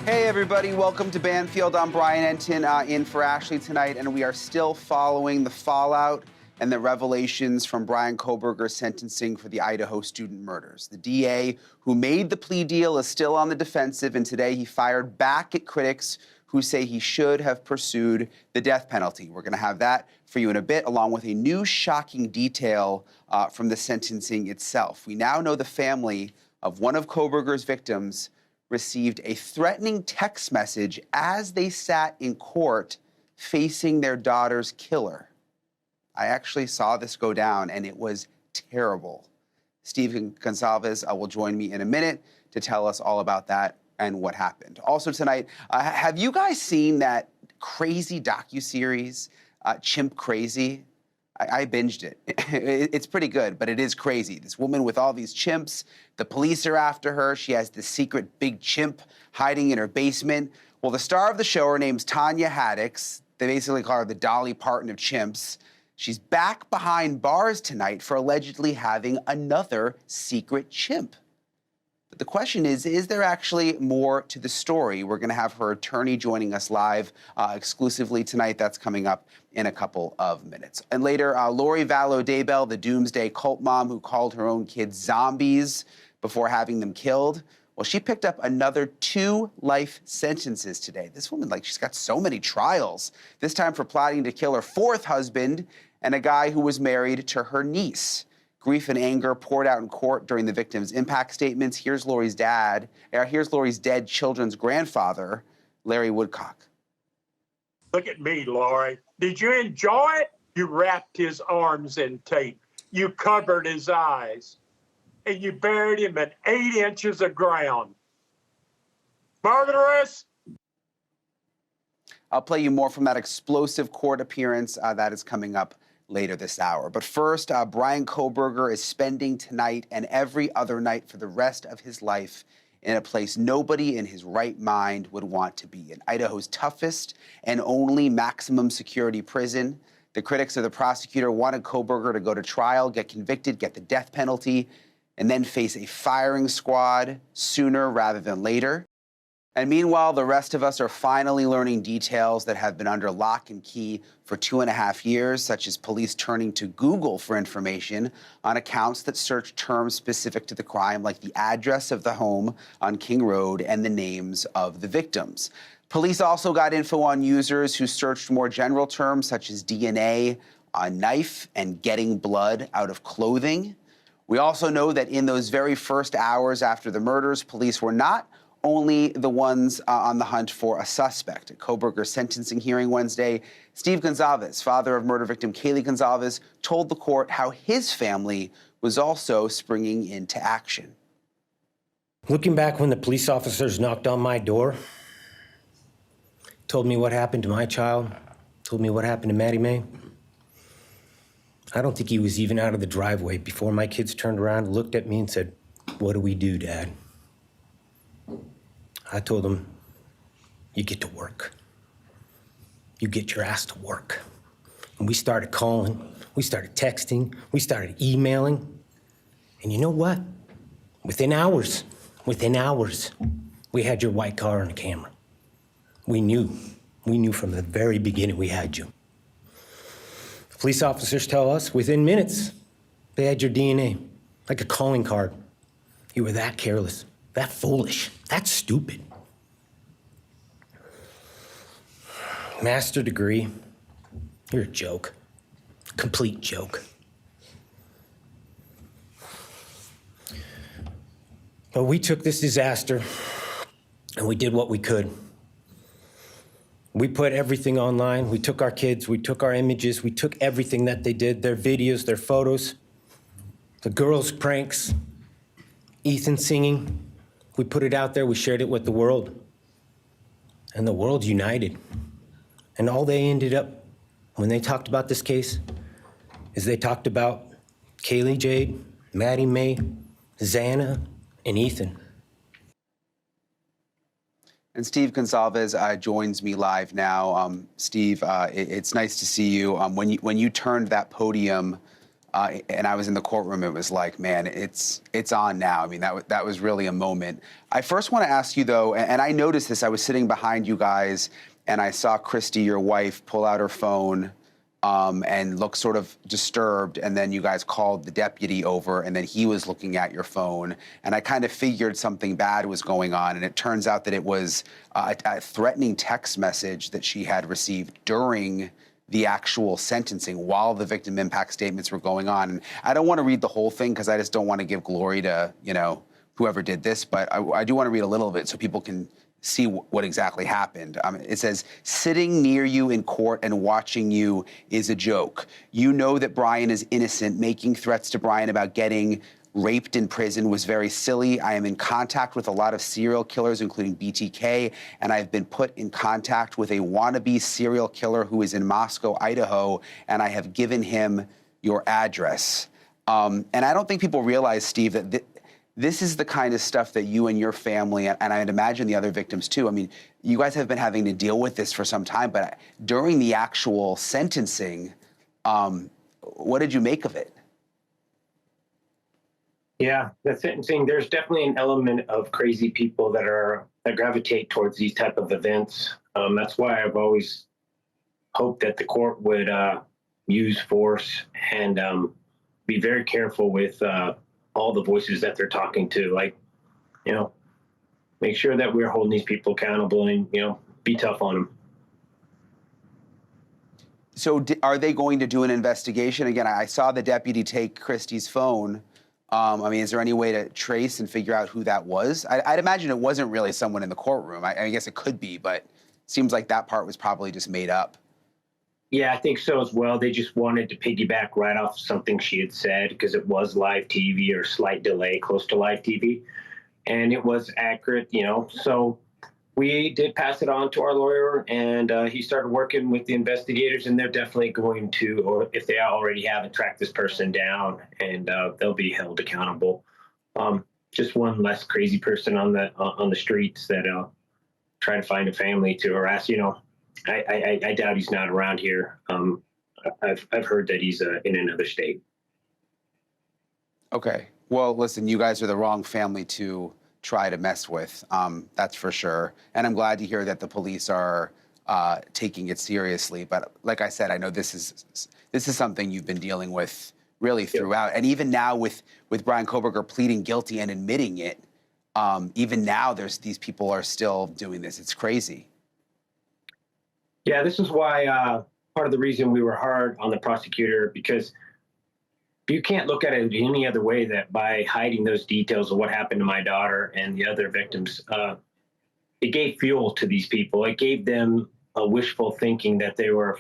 Hey everybody, welcome to Banfield. I'm Brian Entin in for Ashleigh tonight, and we are still following the fallout and the revelations from Bryan Kohberger's sentencing for the Idaho student murders. The DA who made the plea deal is still on the defensive, and today he fired back at critics who say he should have pursued the death penalty. We're going to have that for you in a bit, along with a new shocking detail from the sentencing itself. We now know the family of one of Kohberger's victims received a threatening text message as they sat in court facing their daughter's killer. I actually saw this go down, and it was terrible. Steve Goncalves will join me in a minute to tell us all about that and what happened. Also tonight, have you guys seen that crazy docuseries, Chimp Crazy? I binged it. It's pretty good, but it is crazy. This woman with all these chimps, the police are after her. She has this secret big chimp hiding in her basement. Well, the star of the show, her name's Tanya Haddix. They basically call her the Dolly Parton of Chimps. She's back behind bars tonight for allegedly having another secret chimp. But the question is there actually more to the story? We're going to have her attorney joining us live exclusively tonight. That's coming up in a couple of minutes. And later, Lori Vallow, the doomsday cult mom who called her own kids zombies before having them killed. Well, she picked up another 2 life sentences today. This woman, she's got so many trials, this time for plotting to kill her 4th husband and a guy who was married to her niece. Grief and anger poured out in court during the victim's impact statements. Here's Lori's dead children's grandfather, Larry Woodcock. Look at me, Lori. Did you enjoy it? You wrapped his arms in tape. You covered his eyes. And you buried him in 8 inches of ground. Murderous! I'll play you more from that explosive court appearance that is coming up later this hour. But first, Bryan Kohberger is spending tonight and every other night for the rest of his life in a place nobody in his right mind would want to be, in Idaho's toughest and only maximum security prison. The critics of the prosecutor wanted Kohberger to go to trial, get convicted, get the death penalty, and then face a firing squad sooner rather than later. And meanwhile, the rest of us are finally learning details that have been under lock and key for 2.5 years, such as police turning to Google for information on accounts that search terms specific to the crime, like the address of the home on King Road and the names of the victims. Police also got info on users who searched more general terms, such as DNA, a knife, and getting blood out of clothing. We also know that in those very first hours after the murders, police were not only the ones on the hunt for a suspect. At Kohberger's sentencing hearing Wednesday, Steve Goncalves, father of murder victim Kaylee Goncalves, told the court how his family was also springing into action. Looking back when the police officers knocked on my door, told me what happened to my child, told me what happened to Maddie Mae, I don't think he was even out of the driveway before my kids turned around, looked at me and said, "What do we do, Dad?" I told him, "You get to work. You get your ass to work." And we started calling, we started texting, we started emailing. And you know what? Within hours, we had your white car on the camera. We knew from the very beginning we had you. Police officers tell us within minutes they had your DNA, like a calling card. You were that careless, that foolish, that stupid. Master degree, you're a joke, complete joke. But we took this disaster and we did what we could. We put everything online. We took our kids, we took our images, we took everything that they did, their videos, their photos, the girls' pranks, Ethan singing. We put it out there, we shared it with the world. And the world united. And all they ended up, when they talked about this case, is they talked about Kaylee Jade, Maddie Mae, Xana, and Ethan. And Steve Goncalves joins me live now. Steve, it's nice to see you. When you turned that podium and I was in the courtroom, it was like, man, it's on now. I mean, that was really a moment. I first want to ask you, though, and I noticed this, I was sitting behind you guys, and I saw Christy, your wife, pull out her phone and look sort of disturbed, and then you guys called the deputy over, and then he was looking at your phone, and I kind of figured something bad was going on, and it turns out that it was a threatening text message that she had received during the actual sentencing while the victim impact statements were going on. And I don't want to read the whole thing because I just don't want to give glory to, whoever did this, but I do want to read a little of it so people can see what exactly happened. It says, sitting near you in court and watching you is a joke. You know that Brian is innocent. Making threats to Brian about getting raped in prison was very silly. I am in contact with a lot of serial killers, including BTK, and I've been put in contact with a wannabe serial killer who is in Moscow, Idaho, and I have given him your address. And I don't think people realize, Steve, that this is the kind of stuff that you and your family, and I'd imagine the other victims too, I mean, you guys have been having to deal with this for some time, but during the actual sentencing, what did you make of it? Yeah, the sentencing, there's definitely an element of crazy people that gravitate towards these type of events. That's why I've always hoped that the court would use force and be very careful with all the voices that they're talking to. Like, make sure that we're holding these people accountable and, be tough on them. So are they going to do an investigation? Again, I saw the deputy take Christy's phone. I mean, is there any way to trace and figure out who that was? I'd imagine it wasn't really someone in the courtroom. I guess it could be, but it seems like that part was probably just made up. Yeah, I think so as well. They just wanted to piggyback right off something she had said because it was live TV or slight delay close to live TV. And it was accurate, So we did pass it on to our lawyer, and he started working with the investigators, and they're definitely going to, or if they already haven't, track this person down, and they'll be held accountable. Just one less crazy person on the streets that try to find a family to harass. I doubt he's not around here. I've heard that he's in another state. Okay. Well, listen, you guys are the wrong family to try to mess with. That's for sure. And I'm glad to hear that the police are taking it seriously. But like I said, I know this is something you've been dealing with really throughout. Yep. And even now with Bryan Kohberger pleading guilty and admitting it, even now these people are still doing this. It's crazy. Yeah, this is why part of the reason we were hard on the prosecutor, because you can't look at it any other way that by hiding those details of what happened to my daughter and the other victims, it gave fuel to these people. It gave them a wishful thinking that they were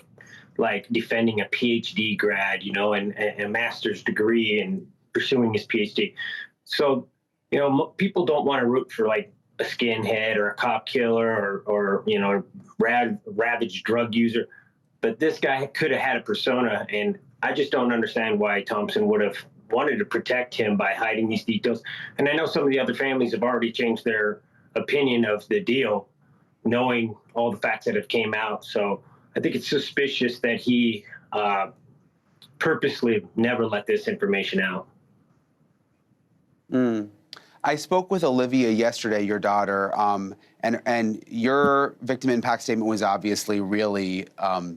like defending a PhD grad, and a master's degree and pursuing his PhD. So, people don't want to root for like a skinhead or a cop killer or ravaged drug user. But this guy could have had a persona, and I just don't understand why Thompson would have wanted to protect him by hiding these details. And I know some of the other families have already changed their opinion of the deal, knowing all the facts that have came out. So I think it's suspicious that he purposely never let this information out. I spoke with Olivia yesterday, your daughter, and your victim impact statement was obviously really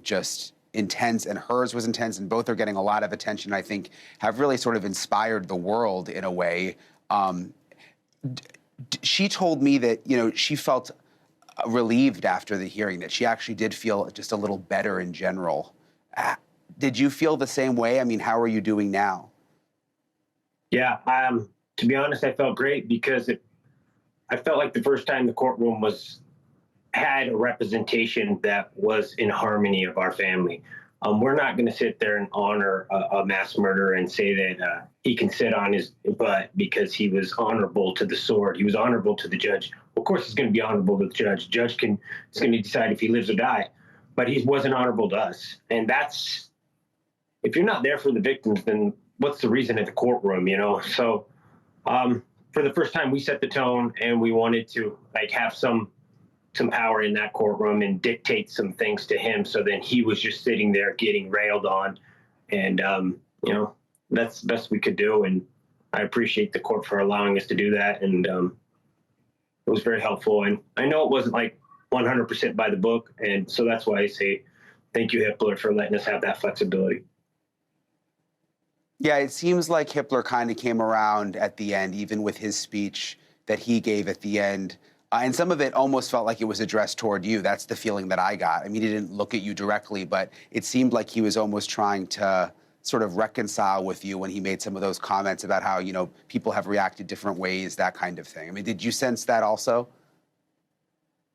just intense, and hers was intense, and both are getting a lot of attention, I think, have really sort of inspired the world in a way. She told me that, she felt relieved after the hearing, that she actually did feel just a little better in general. Did you feel the same way? I mean, how are you doing now? Yeah, to be honest, I felt great because I felt like the first time the courtroom had a representation that was in harmony of our family. We're not going to sit there and honor a mass murderer and say that he can sit on his butt because he was honorable to the sword. He was honorable to the judge. Of course, he's going to be honorable to the judge. Judge is going to decide if he lives or die, but he wasn't honorable to us. And if you're not there for the victims, then what's the reason at the courtroom, So for the first time, we set the tone, and we wanted to have some power in that courtroom and dictate some things to him. So then he was just sitting there getting railed on, and that's the best we could do. And I appreciate the court for allowing us to do that. And it was very helpful. And I know it wasn't like 100% by the book. And so that's why I say thank you, Hippler, for letting us have that flexibility. Yeah, it seems like Hippler kind of came around at the end, even with his speech that he gave at the end. And some of it almost felt like it was addressed toward you. That's the feeling that I got. I mean, he didn't look at you directly, but it seemed like he was almost trying to sort of reconcile with you when he made some of those comments about how, you know, people have reacted different ways, that kind of thing. I mean, did you sense that also?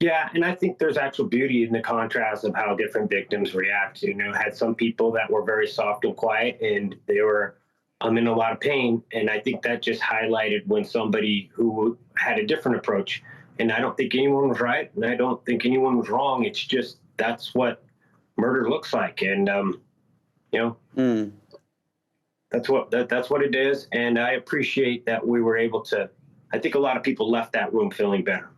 Yeah, and I think there's actual beauty in the contrast of how different victims react. You know, had some people that were very soft and quiet, and they were in a lot of pain. And I think that just highlighted when somebody who had a different approach. And I don't think anyone was right, and I don't think anyone was wrong. It's just that's what murder looks like, and you know, that's what it is. And I appreciate that we were able to. I think a lot of people left that room feeling better.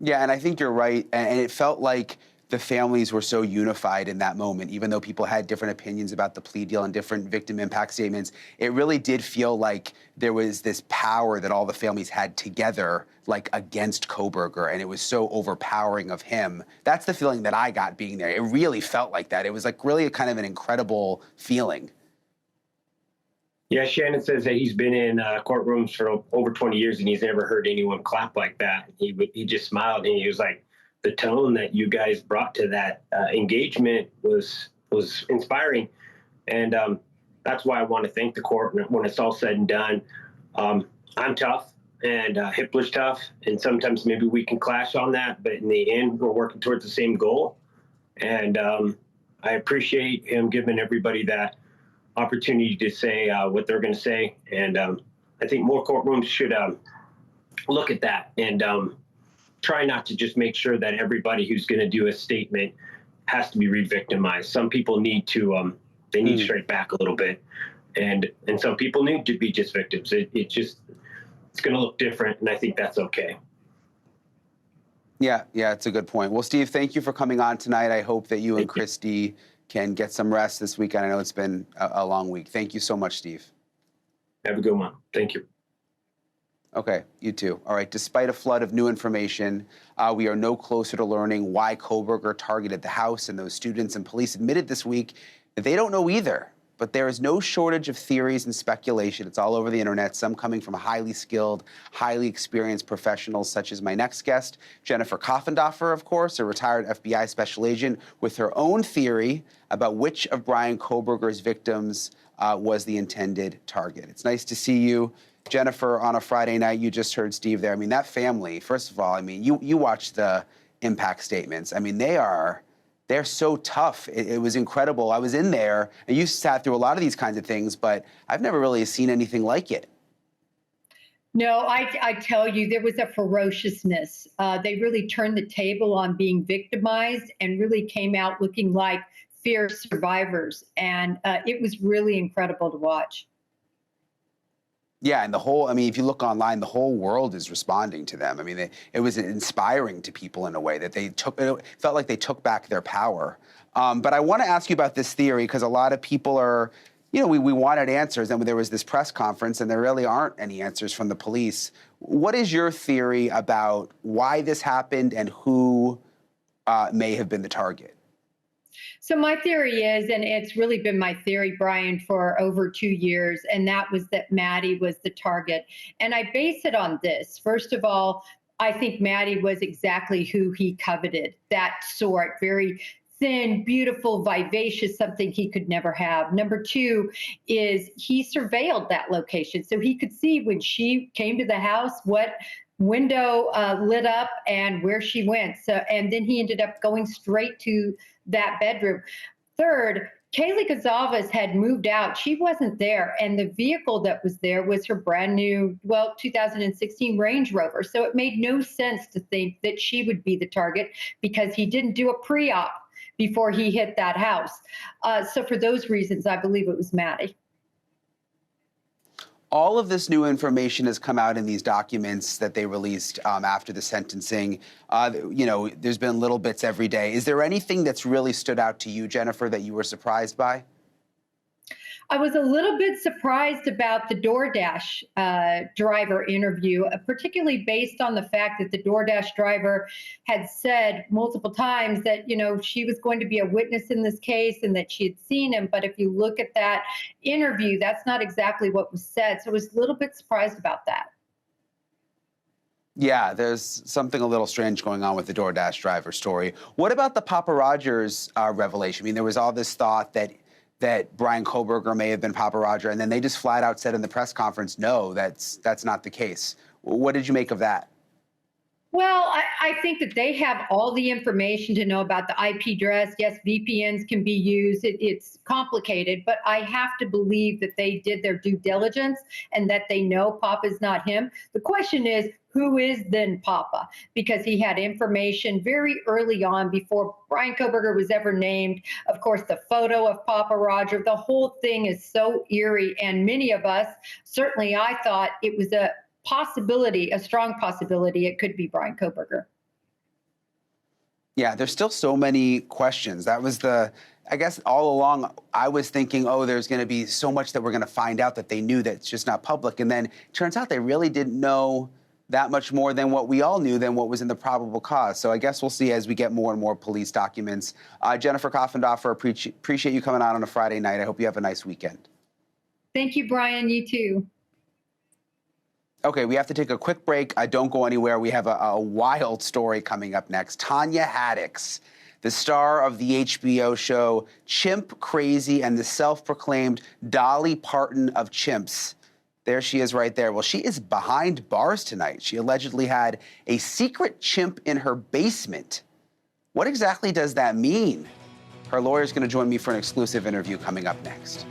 Yeah, and I think you're right. And it felt like the families were so unified in that moment, even though people had different opinions about the plea deal and different victim impact statements. It really did feel like there was this power that all the families had together, like against Kohberger, and it was so overpowering of him. That's the feeling that I got being there. It really felt like that. It was like really kind of an incredible feeling. Yeah, Shannon says that he's been in courtrooms for over 20 years and he's never heard anyone clap like that. He just smiled and he was like, the tone that you guys brought to that engagement was inspiring. And that's why I want to thank the court when it's all said and done. I'm tough and Hippler's tough, and sometimes maybe we can clash on that, but in the end, we're working towards the same goal. And I appreciate him giving everybody that opportunity to say what they're going to say. And I think more courtrooms should look at that and try not to just make sure that everybody who's going to do a statement has to be re-victimized. Some people need to, they need to straight back a little bit. And some people need to be just victims. It's going to look different. And I think that's okay. Yeah, it's a good point. Well, Steve, thank you for coming on tonight. I hope that you and Christy can get some rest this weekend. I know it's been a long week. Thank you so much, Steve. Have a good one. Thank you. Okay, you too. All right, despite a flood of new information, we are no closer to learning why Kohberger targeted the house, and those students and police admitted this week that they don't know either. But there is no shortage of theories and speculation. It's all over the internet, some coming from highly skilled, highly experienced professionals such as my next guest, Jennifer Koffendorfer, of course, a retired FBI special agent with her own theory about which of Bryan Kohberger's victims was the intended target. It's nice to see you, Jennifer, on a Friday night. You just heard Steve there. I mean, that family, first of all, I mean, you watched the impact statements. I mean, they're so tough. It was incredible. I was in there, and you sat through a lot of these kinds of things, but I've never really seen anything like it. No, I tell you, there was a ferociousness. They really turned the table on being victimized and really came out looking like fierce survivors. And it was really incredible to watch. Yeah, and if you look online, the whole world is responding to them. I mean, it was inspiring to people in a way that it felt like they took back their power. But I want to ask you about this theory because a lot of people are, we wanted answers, and there was this press conference, and there really aren't any answers from the police. What is your theory about why this happened and who may have been the target? So my theory is, and it's really been my theory, Brian, for over 2 years, and that was that Maddie was the target. And I base it on this. First of all, I think Maddie was exactly who he coveted, that sort, very thin, beautiful, vivacious, something he could never have. Number two is he surveilled that location. So he could see when she came to the house, what window lit up and where she went. So, and then he ended up going straight to that bedroom. Third, Kaylee Goncalves had moved out. She wasn't there. And the vehicle that was there was her brand new, 2016 Range Rover. So it made no sense to think that she would be the target because he didn't do a pre-op before he hit that house. So for those reasons, I believe it was Maddie. All of this new information has come out in these documents that they released after the sentencing. There's been little bits every day. Is there anything that's really stood out to you, Jennifer, that you were surprised by? I was a little bit surprised about the DoorDash driver interview, particularly based on the fact that the DoorDash driver had said multiple times that, she was going to be a witness in this case and that she had seen him. But if you look at that interview, that's not exactly what was said. So I was a little bit surprised about that. Yeah, there's something a little strange going on with the DoorDash driver story. What about the Papa Rogers revelation? I mean, there was all this thought that Bryan Kohberger may have been Papa Roger, and then they just flat out said in the press conference, no, that's not the case. What did you make of that? Well, I think that they have all the information to know about the IP address. Yes, VPNs can be used. It's complicated, but I have to believe that they did their due diligence and that they know Papa's not him. The question is, who is then Papa? Because he had information very early on before Bryan Kohberger was ever named. Of course, the photo of Papa Roger, the whole thing is so eerie. And many of us, certainly I thought it was a possibility, a strong possibility, it could be Bryan Kohberger. Yeah, there's still so many questions. That was I guess all along I was thinking, oh, there's going to be so much that we're going to find out that they knew that's just not public. And then it turns out they really didn't know that much more than what we all knew, than what was in the probable cause. So I guess we'll see as we get more and more police documents. Jennifer Koffendorfer, appreciate you coming on a Friday night. I hope you have a nice weekend. Thank you, Brian. You too. Okay, we have to take a quick break. Don't go anywhere. We have a wild story coming up next. Tanya Haddix, the star of the HBO show Chimp Crazy and the self-proclaimed Dolly Parton of Chimps. There she is right there. Well, she is behind bars tonight. She allegedly had a secret chimp in her basement. What exactly does that mean? Her lawyer is going to join me for an exclusive interview coming up next.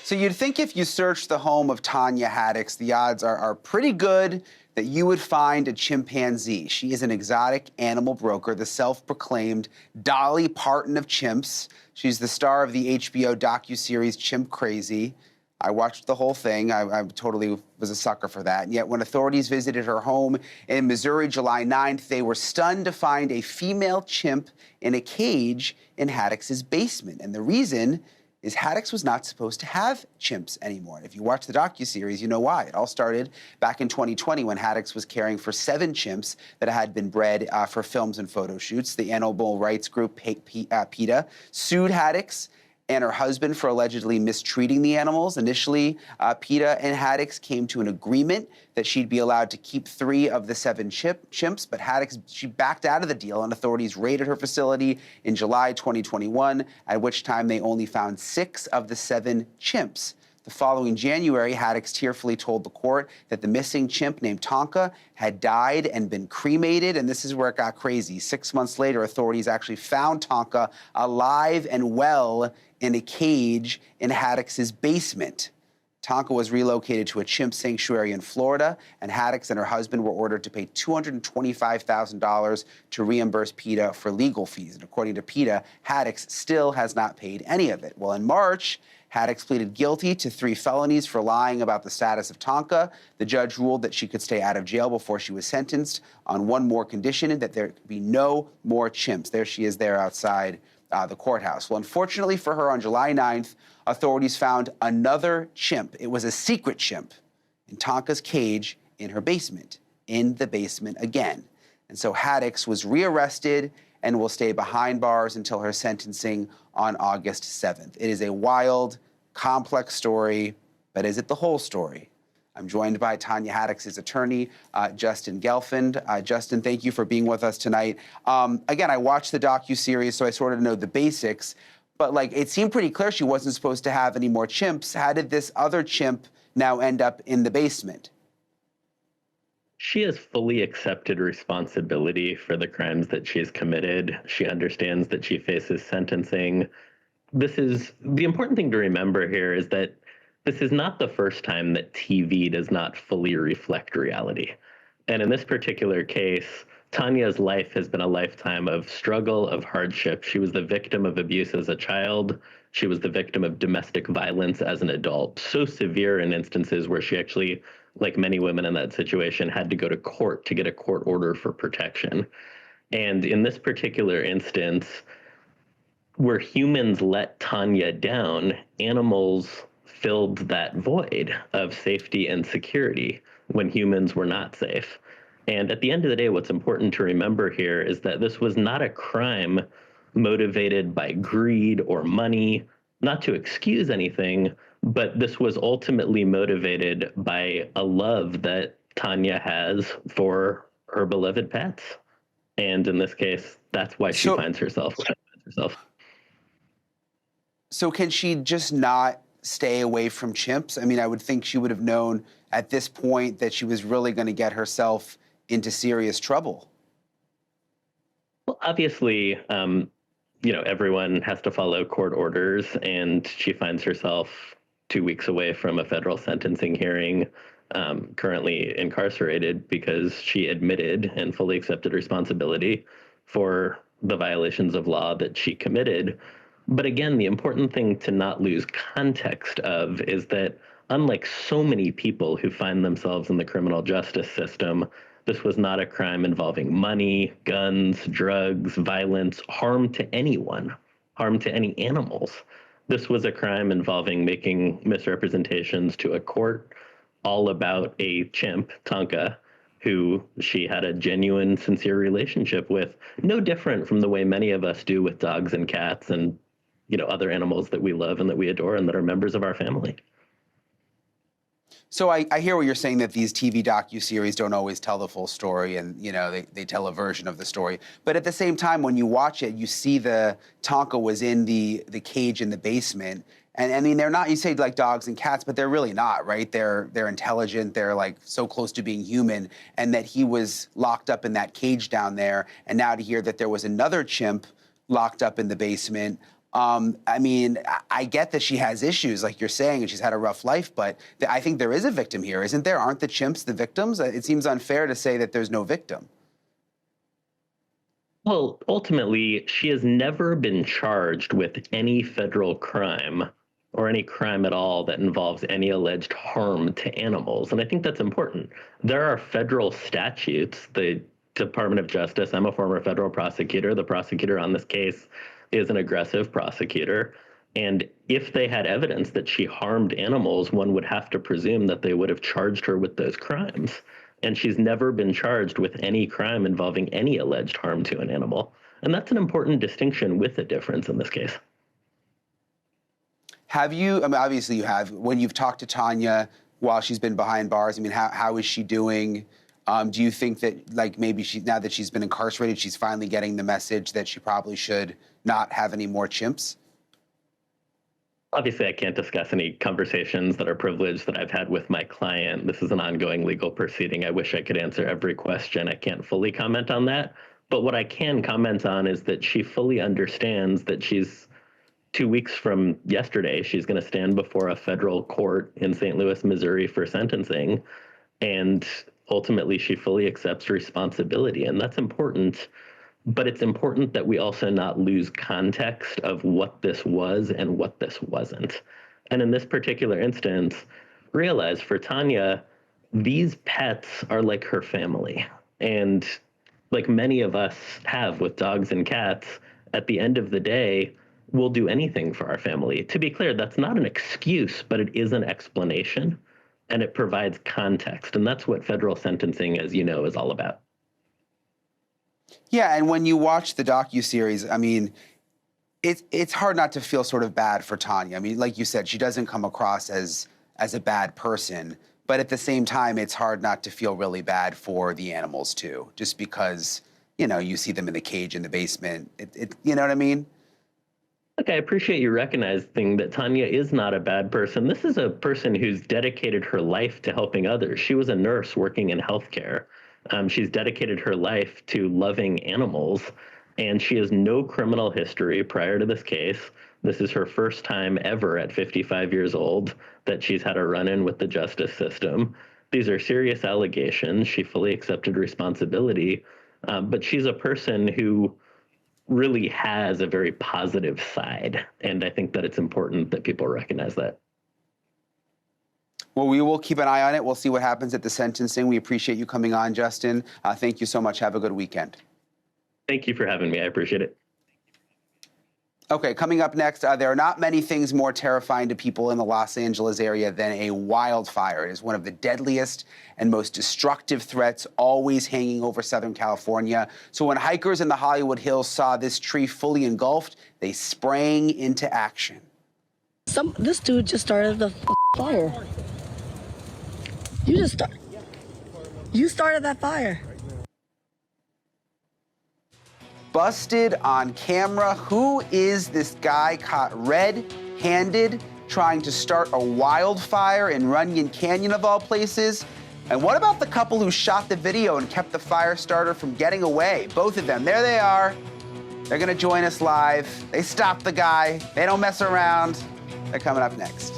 So you'd think if you search the home of Tanya Haddix, the odds are pretty good that you would find a chimpanzee. She is an exotic animal broker, the self-proclaimed Dolly Parton of Chimps. She's the star of the HBO docuseries Chimp Crazy. I watched the whole thing. I totally was a sucker for that. And yet when authorities visited her home in Missouri July 9th, they were stunned to find a female chimp in a cage in Haddix's basement. And the reason is Haddix was not supposed to have chimps anymore. If you watch the docuseries, you know why. It all started back in 2020 when Haddix was caring for 7 chimps that had been bred for films and photo shoots. The animal rights group PETA sued Haddix and her husband for allegedly mistreating the animals. Initially, PETA and Haddix came to an agreement that she'd be allowed to keep 3 of the 7 chimps, but Haddix, she backed out of the deal, and authorities raided her facility in July 2021, at which time they only found 6 of the 7 chimps. The following January, Haddix tearfully told the court that the missing chimp named Tonka had died and been cremated, and this is where it got crazy. 6 months later, authorities actually found Tonka alive and well in a cage in Haddix's basement. Tonka was relocated to a chimp sanctuary in Florida, and Haddix and her husband were ordered to pay $225,000 to reimburse PETA for legal fees. And according to PETA, Haddix still has not paid any of it. Well, in March, Haddix pleaded guilty to 3 felonies for lying about the status of Tonka. The judge ruled that she could stay out of jail before she was sentenced on one more condition, that there could be no more chimps. There she is there outside the courthouse. Well, unfortunately for her, on July 9th, authorities found another chimp. It was a secret chimp in Tonka's cage in her basement, in the basement again. And so Haddix was rearrested and will stay behind bars until her sentencing on August 7th. It is a wild, complex story, but is it the whole story? I'm joined by Tanya Haddix's attorney, Justin Gelfand. Justin, thank you for being with us tonight. Again, I watched the docuseries, so I sort of know the basics, but it seemed pretty clear she wasn't supposed to have any more chimps. How did this other chimp now end up in the basement? She has fully accepted responsibility for the crimes that she has committed. She understands that she faces sentencing. The important thing to remember here is that this is not the first time that TV does not fully reflect reality. And in this particular case, Tanya's life has been a lifetime of struggle, of hardship. She was the victim of abuse as a child. She was the victim of domestic violence as an adult, so severe in instances where she actually, like many women in that situation, had to go to court to get a court order for protection. And in this particular instance, where humans let Tanya down, animals filled that void of safety and security when humans were not safe. And at the end of the day, what's important to remember here is that this was not a crime motivated by greed or money, not to excuse anything, but this was ultimately motivated by a love that Tanya has for her beloved pets. And in this case, that's why she finds herself. So can she just not stay away from chimps? I mean, I would think she would have known at this point that she was really going to get herself into serious trouble. Well, obviously, everyone has to follow court orders, and she finds herself 2 weeks away from a federal sentencing hearing, currently incarcerated because she admitted and fully accepted responsibility for the violations of law that she committed. But again, the important thing to not lose context of is that unlike so many people who find themselves in the criminal justice system, this was not a crime involving money, guns, drugs, violence, harm to anyone, harm to any animals. This was a crime involving making misrepresentations to a court all about a chimp, Tonka, who she had a genuine, sincere relationship with, no different from the way many of us do with dogs and cats and other animals that we love and that we adore and that are members of our family. So I hear what you're saying, that these TV docuseries don't always tell the full story, and they tell a version of the story. But at the same time, when you watch it, you see the Tonka was in the cage in the basement. And I mean, they're not, you say like dogs and cats, but they're really not, right? They're intelligent, they're like so close to being human, and that he was locked up in that cage down there. And now to hear that there was another chimp locked up in the basement, I mean, I get that she has issues, like you're saying, and she's had a rough life, but I think there is a victim here, isn't there? Aren't the chimps the victims? It seems unfair to say that there's no victim. Well, ultimately, she has never been charged with any federal crime or any crime at all that involves any alleged harm to animals. And I think that's important. There are federal statutes, the Department of Justice. I'm a former federal prosecutor. The prosecutor on this case is an aggressive prosecutor. And if they had evidence that she harmed animals, one would have to presume that they would have charged her with those crimes. And she's never been charged with any crime involving any alleged harm to an animal. And that's an important distinction with a difference in this case. Have you, I mean, obviously you have, when you've talked to Tanya while she's been behind bars, I mean, how is she doing? Do you think that, like, maybe now that she's been incarcerated, she's finally getting the message that she probably should not have any more chimps? Obviously, I can't discuss any conversations that are privileged that I've had with my client. This is an ongoing legal proceeding. I wish I could answer every question. I can't fully comment on that. But what I can comment on is that she fully understands that she's 2 weeks from yesterday, she's going to stand before a federal court in St. Louis, Missouri for sentencing. And ultimately, she fully accepts responsibility. And that's important. But it's important that we also not lose context of what this was and what this wasn't. And in this particular instance, realize for Tanya, these pets are like her family. And like many of us have with dogs and cats, at the end of the day, we'll do anything for our family. To be clear, that's not an excuse, but it is an explanation, and it provides context. And that's what federal sentencing, as you know, is all about. Yeah, and when you watch the docuseries, I mean, it's hard not to feel sort of bad for Tanya. I mean, like you said, she doesn't come across as a bad person, but at the same time, it's hard not to feel really bad for the animals too, just because, you see them in the cage in the basement. You know what I mean? Look, I appreciate you recognizing that Tanya is not a bad person. This is a person who's dedicated her life to helping others. She was a nurse working in healthcare. She's dedicated her life to loving animals, and she has no criminal history prior to this case. This is her first time ever at 55 years old that she's had a run-in with the justice system. These are serious allegations. She fully accepted responsibility, but she's a person who really has a very positive side, and I think that it's important that people recognize that. Well, we will keep an eye on it. We'll see what happens at the sentencing. We appreciate you coming on, Justin. Thank you so much. Have a good weekend. Thank you for having me. I appreciate it. Okay, coming up next, there are not many things more terrifying to people in the Los Angeles area than a wildfire. It is one of the deadliest and most destructive threats always hanging over Southern California. So when hikers in the Hollywood Hills saw this tree fully engulfed, they sprang into action. This dude just started the fire. You started that fire. Busted on camera. Who is this guy caught red-handed trying to start a wildfire in Runyon Canyon of all places? And what about the couple who shot the video and kept the fire starter from getting away? Both of them, there they are. They're gonna join us live. They stopped the guy. They don't mess around. They're coming up next.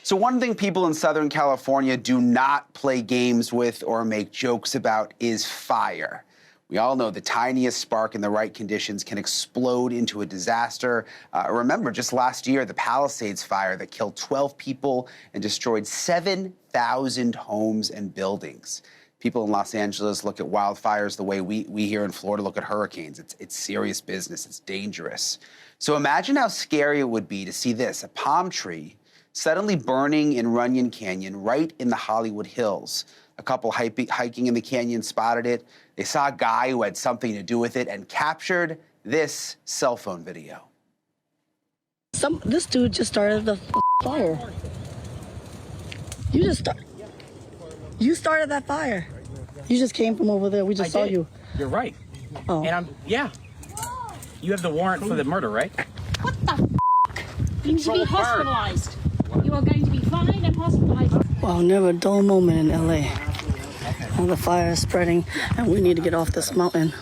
So one thing people in Southern California do not play games with or make jokes about is fire. We all know the tiniest spark in the right conditions can explode into a disaster. Remember, just last year, the Palisades fire that killed 12 people and destroyed 7,000 homes and buildings. People in Los Angeles look at wildfires the way we here in Florida look at hurricanes. It's serious business. It's dangerous. So imagine how scary it would be to see this, a palm tree suddenly burning in Runyon Canyon right in the Hollywood Hills. A couple hiking in the canyon spotted it. They saw a guy who had something to do with it and captured this cell phone video. This dude just started the fire. You started that fire. You just came from over there. We just saw you. You're right. Oh. And yeah. You have the warrant for the murder, right? What the You need to be hospitalized. You are going to be fined and hospitalized. Wow, never a dull moment in LA. Now the fire is spreading and we need to get off this mountain.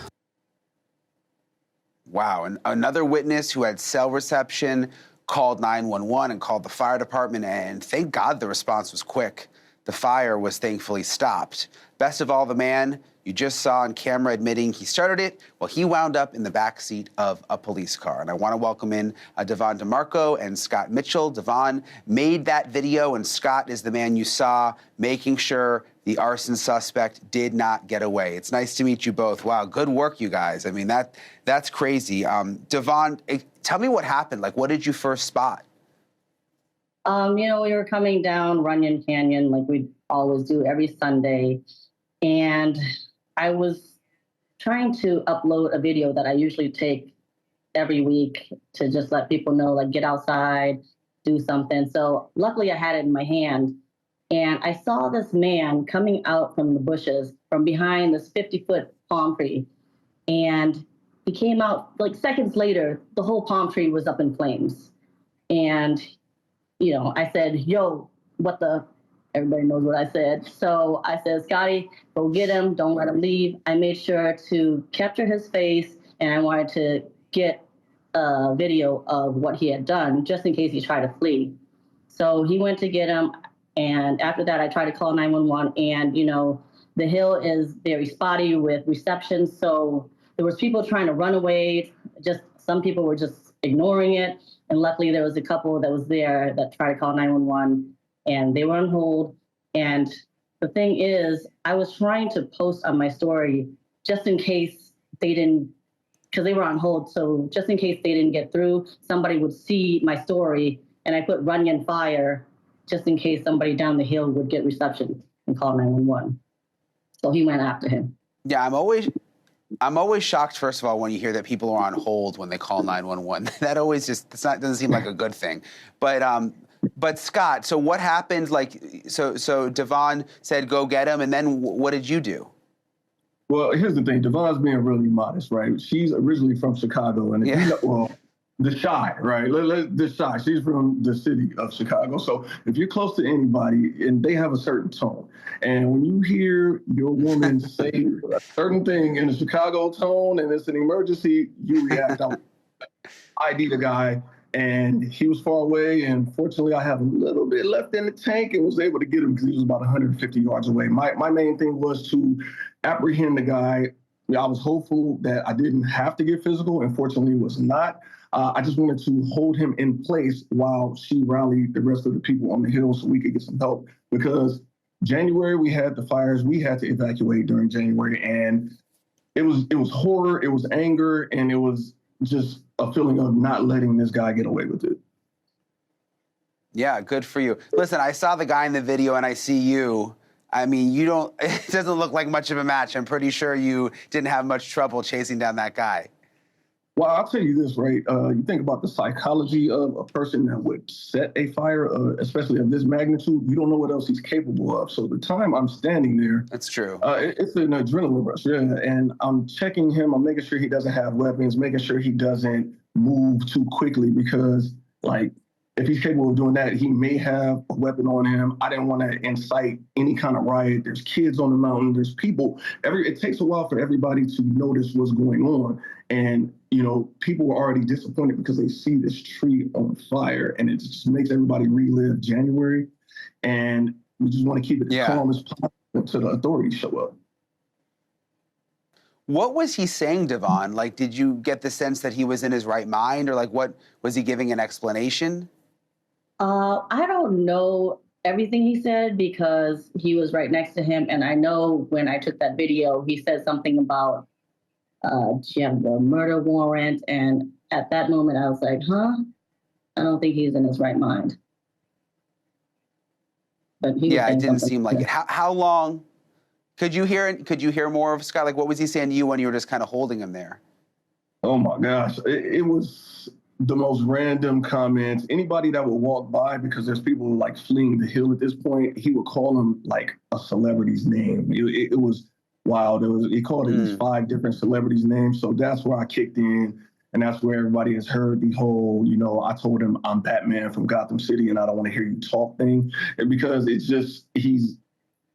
Wow, and another witness who had cell reception called 911 and called the fire department, and thank God the response was quick. The fire was thankfully stopped. Best of all, the man you just saw on camera admitting he started it, well, he wound up in the backseat of a police car. And I want to welcome in Devon DeMarco and Scott Mitchell. Devon made that video, and Scott is the man you saw making sure the arson suspect did not get away. It's nice to meet you both. Wow, good work, you guys. I mean, that's crazy. Devon, tell me what happened. Like, what did you first spot? We were coming down Runyon Canyon like we always do every Sunday. And I was trying to upload a video that I usually take every week to just let people know, like, get outside, do something. So luckily I had it in my hand. And I saw this man coming out from the bushes from behind this 50-foot palm tree. And he came out, like, seconds later, the whole palm tree was up in flames. And I said, yo, what the, everybody knows what I said. So I said, Scotty, go get him. Don't let him leave. I made sure to capture his face, and I wanted to get a video of what he had done just in case he tried to flee. So he went to get him. And after that, I tried to call 911. And, the hill is very spotty with reception. So there was people trying to run away. Just some people were just ignoring it. And luckily, there was a couple that was there that tried to call 911, and they were on hold. And the thing is, I was trying to post on my story just in case they didn't, because they were on hold. So just in case they didn't get through, somebody would see my story, and I put Runyon Fire just in case somebody down the hill would get reception and call 911. So he went after him. Yeah, I'm always shocked, first of all, when you hear that people are on hold when they call 911. That always doesn't seem like a good thing. But Scott, so what happened? So Devon said, go get him. And then what did you do? Well, here's the thing. Devon's being really modest, right? She's originally from Chicago. And the Chi, right? The Chi. She's from the city of Chicago. So if you're close to anybody, and they have a certain tone, and when you hear your woman say a certain thing in a Chicago tone and it's an emergency, you react. I ID the guy, and he was far away, and fortunately I have a little bit left in the tank and was able to get him because he was about 150 yards away. My main thing was to apprehend the guy. I was hopeful that I didn't have to get physical, and fortunately it was not. I just wanted to hold him in place while she rallied the rest of the people on the Hill so we could get some help. Because January, we had the fires. We had to evacuate during January. And it was horror, it was anger, and it was just a feeling of not letting this guy get away with it. Yeah, good for you. Listen, I saw the guy in the video and I see you. I mean, it doesn't look like much of a match. I'm pretty sure you didn't have much trouble chasing down that guy. Well, I'll tell you this, right? You think about the psychology of a person that would set a fire, especially of this magnitude, you don't know what else he's capable of. So the time I'm standing there. That's true. It's an adrenaline rush, yeah. And I'm checking him. I'm making sure he doesn't have weapons, making sure he doesn't move too quickly because, like, if he's capable of doing that, he may have a weapon on him. I didn't want to incite any kind of riot. There's kids on the mountain. There's people. It takes a while for everybody to notice what's going on. And, people were already disappointed because they see this tree on fire. And it just makes everybody relive January. And we just want to keep it as calm as possible until the authorities show up. What was he saying, Devon? Like, did you get the sense that he was in his right mind? Or, like, what was he giving an explanation? I don't know everything he said because he was right next to him. And I know when I took that video, he said something about the murder warrant. And at that moment, I was like, I don't think he's in his right mind. But he it didn't seem like it. How long? Could you hear more of Scott? Like, what was he saying to you when you were just kind of holding him there? Oh, my gosh. It was the most random comments. Anybody that would walk by, because there's people like fleeing the Hill at this point, he would call them like a celebrity's name. It was wild. He called it these 5 different celebrities' names. So that's where I kicked in. And that's where everybody has heard the whole, I told him I'm Batman from Gotham City and I don't want to hear you talk thing. And because it's just, he's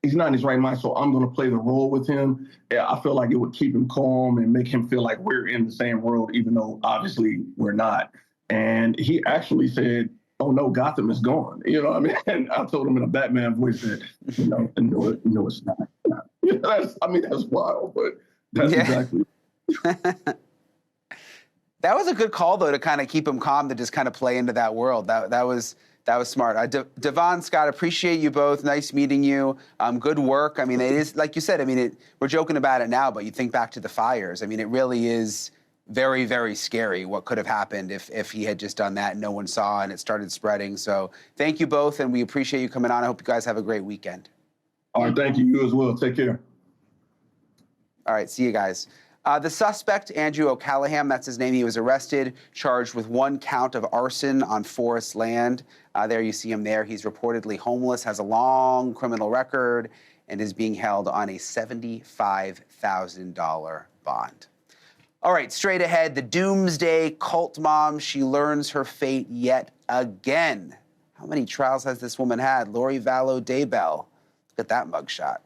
not in his right mind, so I'm going to play the role with him. I feel like it would keep him calm and make him feel like we're in the same world, even though obviously we're not. And he actually said, oh, no, Gotham is gone. You know what I mean? And I told him in a Batman voice that, no, it's not. That's wild, but that's exactly. That was a good call, though, to kind of keep him calm, to just kind of play into that world. That was smart. Devon, Scott, appreciate you both. Nice meeting you. Good work. I mean, it is, like you said, we're joking about it now, but you think back to the fires. I mean, it really is very, very scary what could have happened if he had just done that and no one saw and it started spreading. So thank you both, and we appreciate you coming on. I hope you guys have a great weekend. All right, thank you. You as well. Take care. All right, see you guys. The suspect, Andrew O'Callaghan, that's his name, he was arrested, charged with 1 count of arson on forest land. There you see him there. He's reportedly homeless, has a long criminal record, and is being held on a $75,000 bond. All right, straight ahead, the doomsday cult mom. She learns her fate yet again. How many trials has this woman had? Lori Vallow Daybell. Look at that mugshot.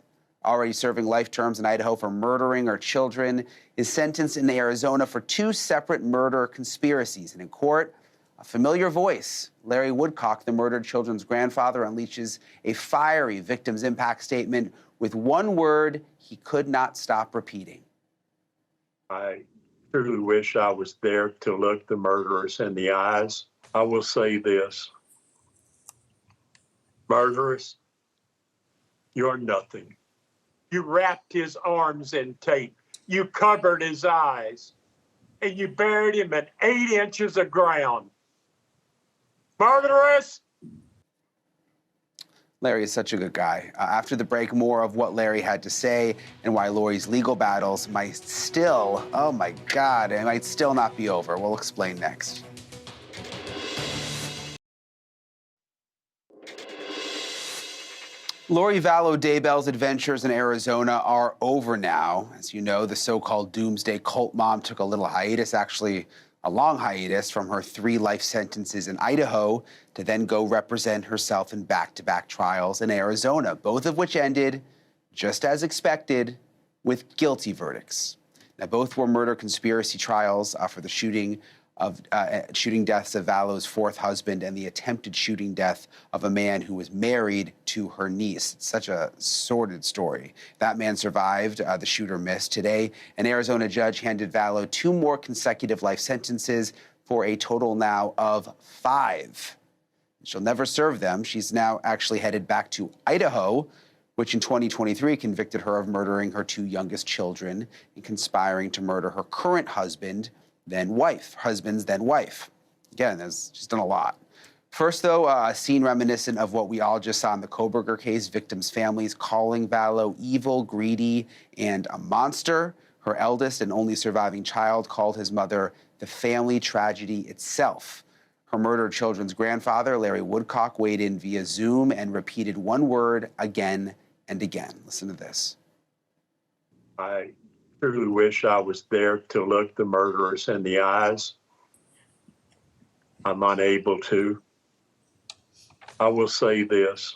Already serving life terms in Idaho for murdering her children, is sentenced in Arizona for 2 separate murder conspiracies. And in court, a familiar voice, Larry Woodcock, the murdered children's grandfather, unleashes a fiery victim's impact statement with one word he could not stop repeating. I truly wish I was there to look the murderers in the eyes. I will say this. Murderers, you're nothing. You wrapped his arms in tape. You covered his eyes. And you buried him in 8 inches of ground. Murderers! Larry is such a good guy. After the break, more of what Larry had to say and why Lori's legal battles might still, oh my God, it might still not be over. We'll explain next. Lori Vallow Daybell's adventures in Arizona are over now. As you know, the so-called doomsday cult mom took a little hiatus, actually a long hiatus, from her 3 life sentences in Idaho to then go represent herself in back-to-back trials in Arizona, both of which ended, just as expected, with guilty verdicts. Now, both were murder conspiracy trials for the shooting deaths of Vallow's 4th husband and the attempted shooting death of a man who was married to her niece. It's such a sordid story. That man survived. The shooter missed. Today, an Arizona judge handed Vallow 2 more consecutive life sentences, for a total now of 5. She'll never serve them. She's now actually headed back to Idaho, which in 2023 convicted her of murdering her 2 youngest children and conspiring to murder her current husband's then wife. Again, she's done a lot. First, though, a scene reminiscent of what we all just saw in the Kohberger case, victims' families calling Vallow evil, greedy, and a monster. Her eldest and only surviving child called his mother the family tragedy itself. Her murdered children's grandfather, Larry Woodcock, weighed in via Zoom and repeated one word again and again. Listen to this. I truly wish I was there to look the murderers in the eyes. I'm unable to. I will say this.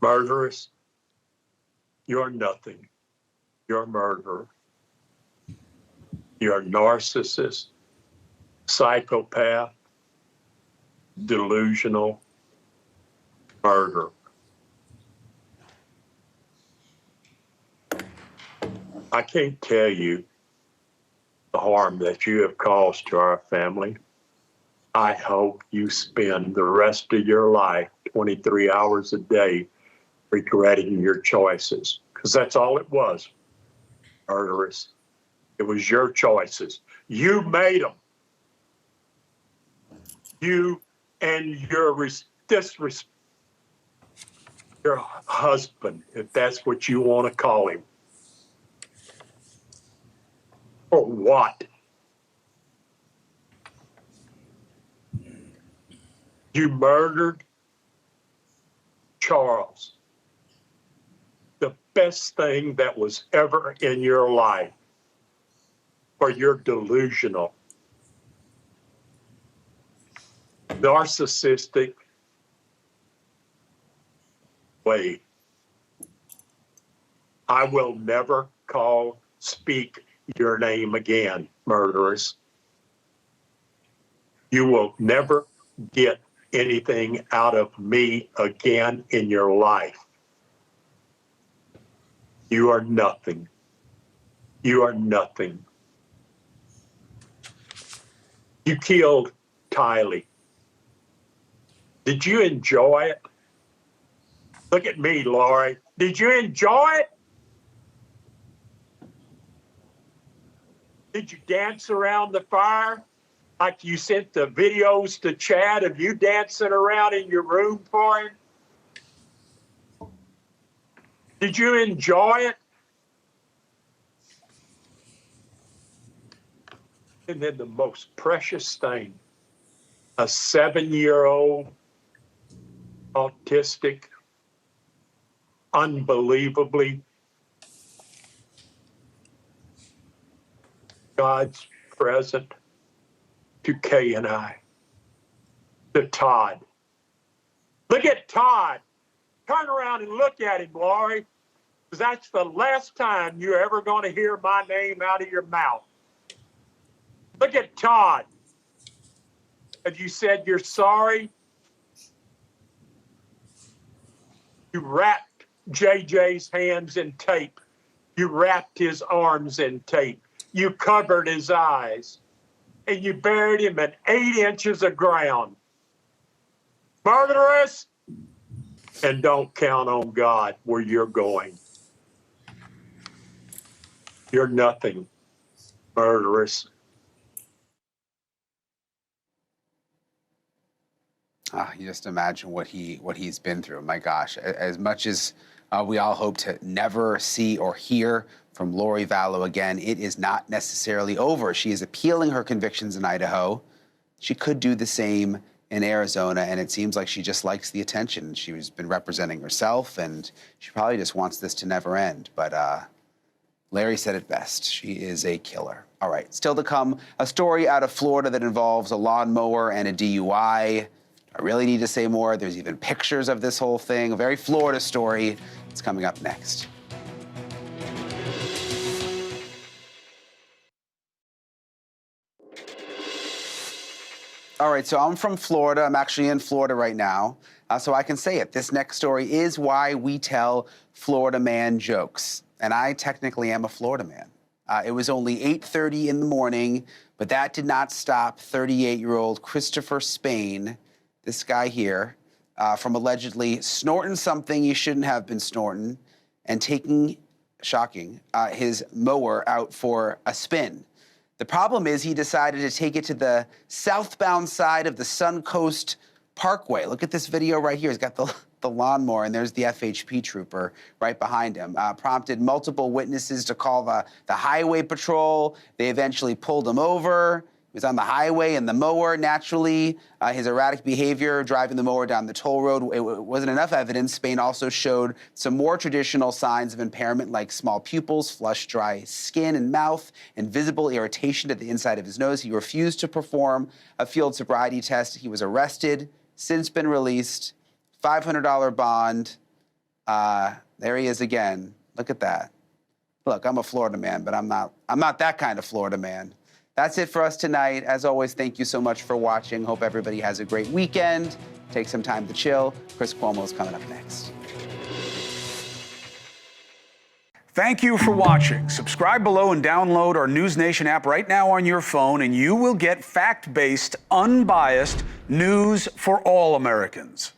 Murderers, you're nothing. You're a murderer. You're a narcissist, psychopath, delusional murderer. I can't tell you the harm that you have caused to our family. I hope you spend the rest of your life, 23 hours a day, regretting your choices, because that's all it was, murderers. It was your choices. You made them. You and your husband, if that's what you want to call him. For what? You murdered Charles, the best thing that was ever in your life, for your delusional, narcissistic way. I will never speak your name again, murderers. You will never get anything out of me again in your life. You are nothing. You are nothing. You killed Kaylee. Did you enjoy it? Look at me, Lori. Did you enjoy it? Did you dance around the fire? Like you sent the videos to Chad of you dancing around in your room for him? Did you enjoy it? And then the most precious thing, a 7-year-old autistic, unbelievably God's present to Kay and I, to Todd. Look at Todd. Turn around and look at him, Lori, because that's the last time you're ever going to hear my name out of your mouth. Look at Todd. Have you said you're sorry? You wrapped JJ's hands in tape. You wrapped his arms in tape. You covered his eyes. And you buried him in 8 inches of ground. Murderous! And don't count on God where you're going. You're nothing, murderous. You just imagine what he's been through. My gosh, as much as we all hope to never see or hear from Lori Vallow again, it is not necessarily over. She is appealing her convictions in Idaho. She could do the same in Arizona, and it seems like she just likes the attention. She's been representing herself, and she probably just wants this to never end. But Larry said it best. She is a killer. All right, still to come, a story out of Florida that involves a lawnmower and a DUI. I really need to say more. There's even pictures of this whole thing. A very Florida story. It's coming up next. All right, so I'm from Florida. I'm actually in Florida right now, so I can say it. This next story is why we tell Florida man jokes, and I technically am a Florida man. It was only 8:30 in the morning, but that did not stop 38-year-old Christopher Spain, this guy here, from allegedly snorting something he shouldn't have been snorting and taking, shocking, his mower out for a spin. The problem is he decided to take it to the southbound side of the Suncoast Parkway. Look at this video right here. He's got the lawnmower, and there's the FHP trooper right behind him. Prompted multiple witnesses to call the highway patrol. They eventually pulled him over. He was on the highway and the mower. Naturally, his erratic behavior, driving the mower down the toll road, it wasn't enough evidence. Spain also showed some more traditional signs of impairment, like small pupils, flushed, dry skin and mouth, and visible irritation at the inside of his nose. He refused to perform a field sobriety test. He was arrested, since been released, $500 bond. There he is again. Look at that. Look, I'm a Florida man, but I'm not that kind of Florida man. That's it for us tonight. As always, thank you so much for watching. Hope everybody has a great weekend. Take some time to chill. Chris Cuomo is coming up next. Thank you for watching. Subscribe below and download our NewsNation app right now on your phone, and you will get fact-based, unbiased news for all Americans.